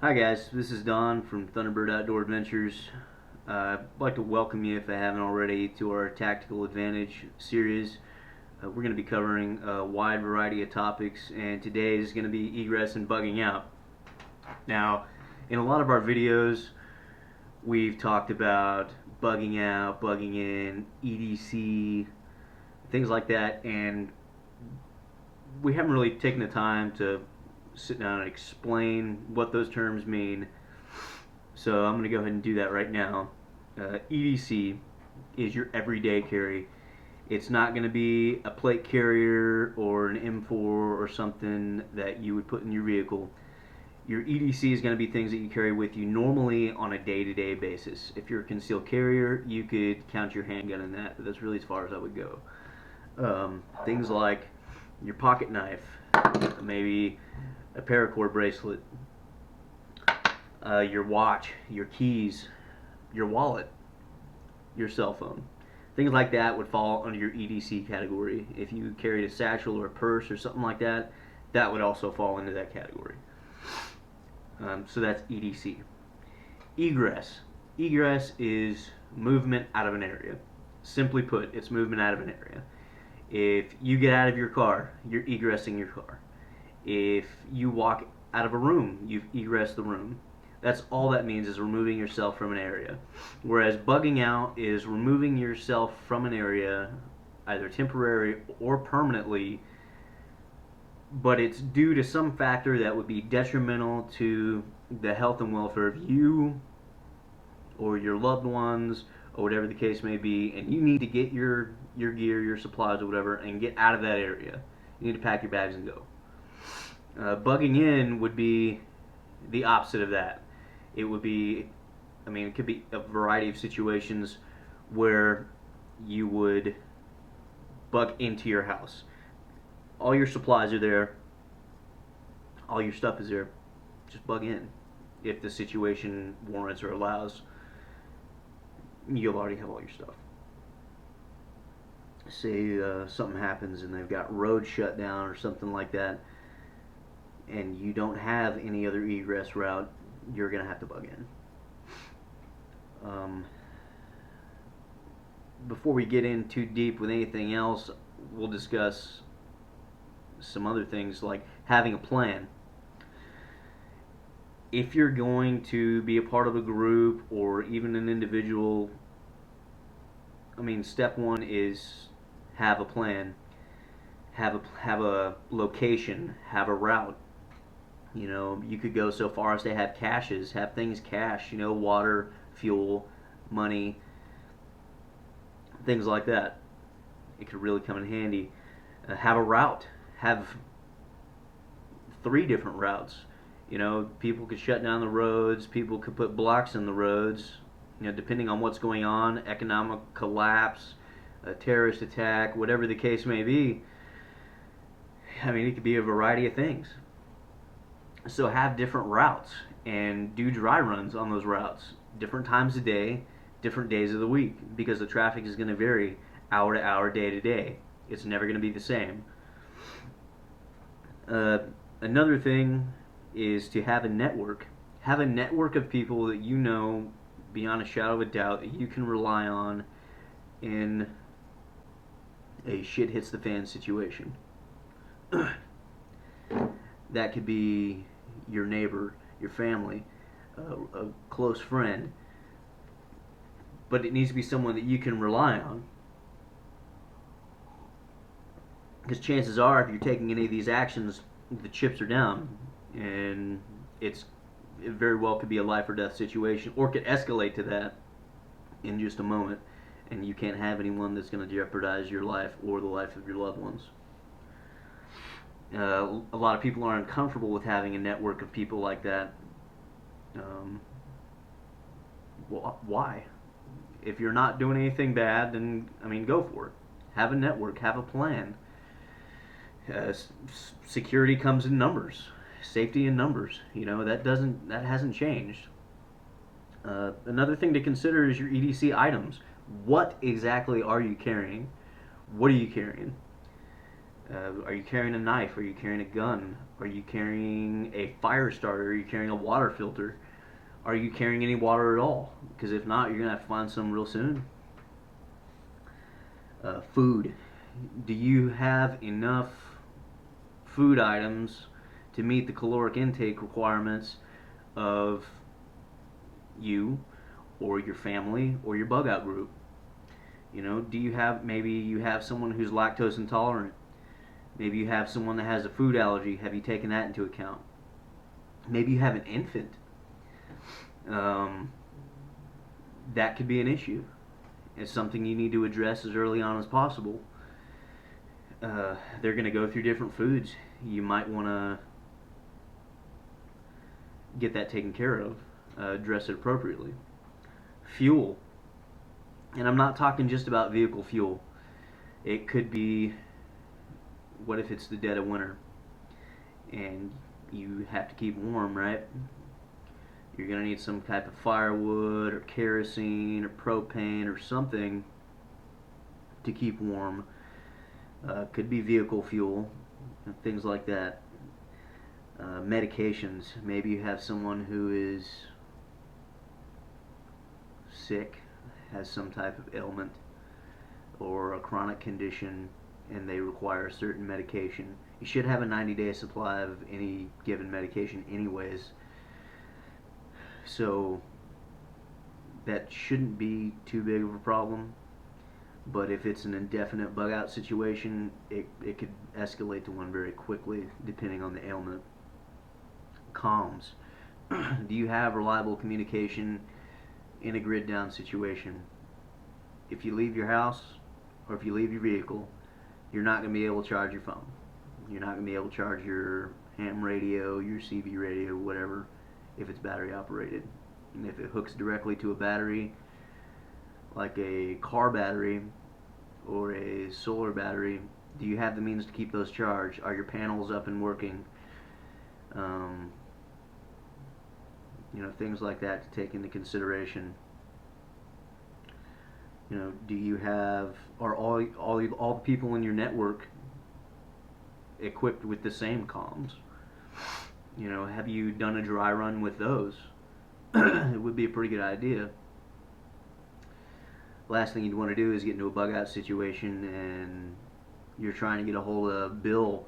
Hi guys, this is Don from Thunderbird Outdoor Adventures. I'd like to welcome you, if I haven't already, to our Tactical Advantage series. We're going to be covering a wide variety of topics, and today is going to be egress and bugging out. Now, in a lot of our videos, we've talked about bugging out, bugging in, EDC, things like that, and we haven't really taken the time to sit down and explain what those terms mean. So I'm going to go ahead and do that right now. EDC is your everyday carry. It's not going to be a plate carrier or an M4 or something that you would put in your vehicle. Your EDC is going to be things that you carry with you normally on a day-to-day basis. If you're a concealed carrier, you could count your handgun in that, but that's really as far as I would go. Things like your pocket knife, maybe a paracord bracelet, your watch, your keys, your wallet, your cell phone. Things like that would fall under your EDC category. If you carried a satchel or a purse or something like that, that would also fall into that category. So that's EDC. Egress. Egress is movement out of an area. Simply put, it's movement out of an area. If you get out of your car, you're egressing your car. If you walk out of a room, you've egressed the room. That's all that means, is removing yourself from an area. Whereas bugging out is removing yourself from an area, either temporary or permanently, but it's due to some factor that would be detrimental to the health and welfare of you or your loved ones or whatever the case may be, and you need to get your gear, your supplies or whatever, and get out of that area. You need to pack your bags and go. Bugging in would be the opposite of that. It would be, it could be a variety of situations where you would bug into your house. All your supplies are there, all your stuff is there, just bug in. If the situation warrants or allows, you'll already have all your stuff. Say something happens and they've got roads shut down or something like that, and you don't have any other egress route, you're going to have to bug in. Before we get in too deep with anything else, we'll discuss some other things like having a plan. If you're going to be a part of a group or even an individual, step one is have a plan, have a location, have a route. You could go so far as to have caches, have things cache, water, fuel, money, things like that. It could really come in handy. Have a route. Have 3 different routes. People could shut down the roads, people could put blocks in the roads, depending on what's going on, economic collapse, a terrorist attack, whatever the case may be. It could be a variety of things. So have different routes and do dry runs on those routes, different times of day, different days of the week, because the traffic is going to vary hour to hour, day to day. It's never going to be the same. Another thing is to have a network. Have a network of people that you know beyond a shadow of a doubt that you can rely on in a shit hits the fan situation. That could be your neighbor, your family, a close friend, but it needs to be someone that you can rely on, because chances are, if you're taking any of these actions, the chips are down, and it very well could be a life or death situation, or could escalate to that in just a moment, and you can't have anyone that's going to jeopardize your life or the life of your loved ones. A lot of people are uncomfortable with having a network of people like that. Why? If you're not doing anything bad, then go for it. Have a network. Have a plan. Security comes in numbers. Safety in numbers. That hasn't changed. Another thing to consider is your EDC items. What exactly are you carrying? What are you carrying? Are you carrying a knife? Are you carrying a gun? Are you carrying a fire starter? Are you carrying a water filter? Are you carrying any water at all? Because if not, you're going to have to find some real soon. Food. Do you have enough food items to meet the caloric intake requirements of you or your family or your bug out group? You know, do you have, maybe you have someone who's lactose intolerant. Maybe you have someone that has a food allergy. Have you taken that into account? Maybe you have an infant. That could be an issue. It's something you need to address as early on as possible. They're going to go through different foods. You might want to get that taken care of, address it appropriately. Fuel. And I'm not talking just about vehicle fuel. It could be, what if it's the dead of winter and you have to keep warm, right? You're going to need some type of firewood or kerosene or propane or something to keep warm. Could be vehicle fuel, things like that. Medications. Maybe you have someone who is sick, has some type of ailment or a chronic condition, and they require a certain medication. You should have a 90-day supply of any given medication anyways. So that shouldn't be too big of a problem. But if it's an indefinite bug out situation, it could escalate to one very quickly depending on the ailment. Comms. Do you have reliable communication in a grid down situation? If you leave your house or if you leave your vehicle, you're not going to be able to charge your phone. You're not going to be able to charge your ham radio, your CB radio, whatever, if it's battery operated. And if it hooks directly to a battery, like a car battery or a solar battery, do you have the means to keep those charged? Are your panels up and working? You know, things like that to take into consideration. You know, do you have, are all the people in your network equipped with the same comms? You know, have you done a dry run with those? It would be a pretty good idea. Last thing you'd want to do is get into a bug out situation and you're trying to get a hold of Bill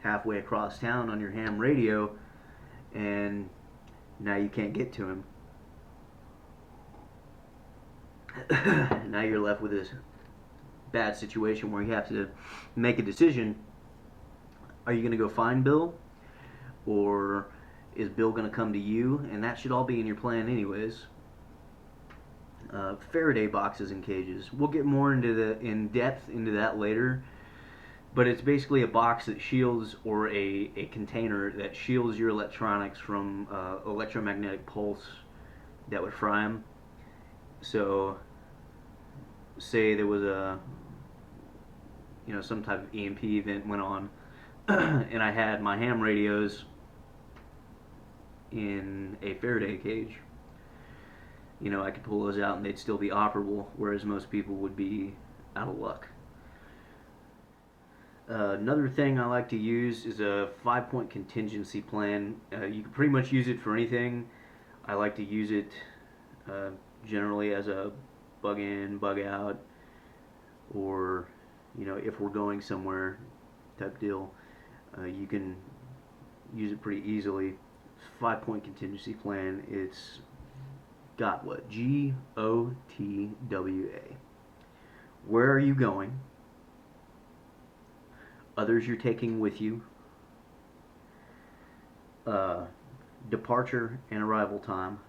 halfway across town on your ham radio, and now you can't get to him. Now you're left with this bad situation where you have to make a decision. Are you going to go find Bill, or is Bill going to come to you? And that should all be in your plan anyways. Faraday boxes and cages. We'll get more in depth into that later, but it's basically a box that shields, or a container that shields your electronics from electromagnetic pulse that would fry them. So say there was some type of EMP event went on and I had my ham radios in a Faraday cage. You know, I could pull those out and they'd still be operable, whereas most people would be out of luck. Another thing I like to use is a 5-point contingency plan. You can pretty much use it for anything. I like to use it generally as a bug in, bug out, or, you know, if we're going somewhere type deal. You can use it pretty easily. 5-point contingency plan. It's got what? GOTWA. Where are you going? Others you're taking with you. Departure and arrival time.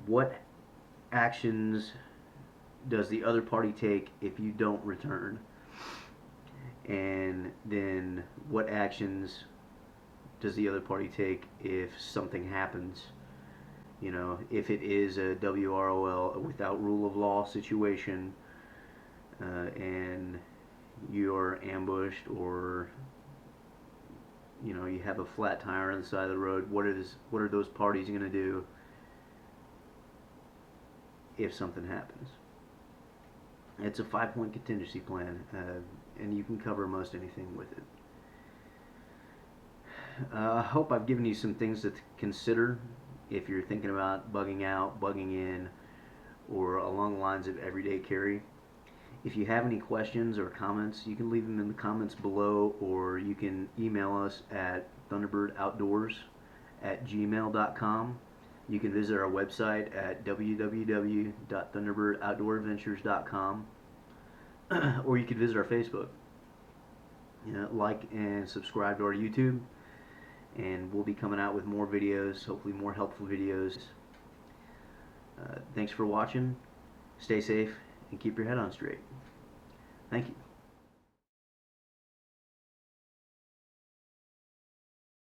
What actions does the other party take if you don't return? And then what actions does the other party take if something happens? You know, if it is a WROL, a without rule of law situation, and you're ambushed, or you know, you have a flat tire on the side of the road, what are those parties going to do if something happens? It's a 5-point contingency plan, and you can cover most anything with it. I hope I've given you some things to consider if you're thinking about bugging out, bugging in, or along the lines of everyday carry. If you have any questions or comments, you can leave them in the comments below, or you can email us at thunderbirdoutdoors@gmail.com. You can visit our website at www.thunderbirdoutdooradventures.com, or you can visit our Facebook. Like and subscribe to our YouTube, and we'll be coming out with more videos, hopefully more helpful videos. Thanks for watching. Stay safe and keep your head on straight. Thank you.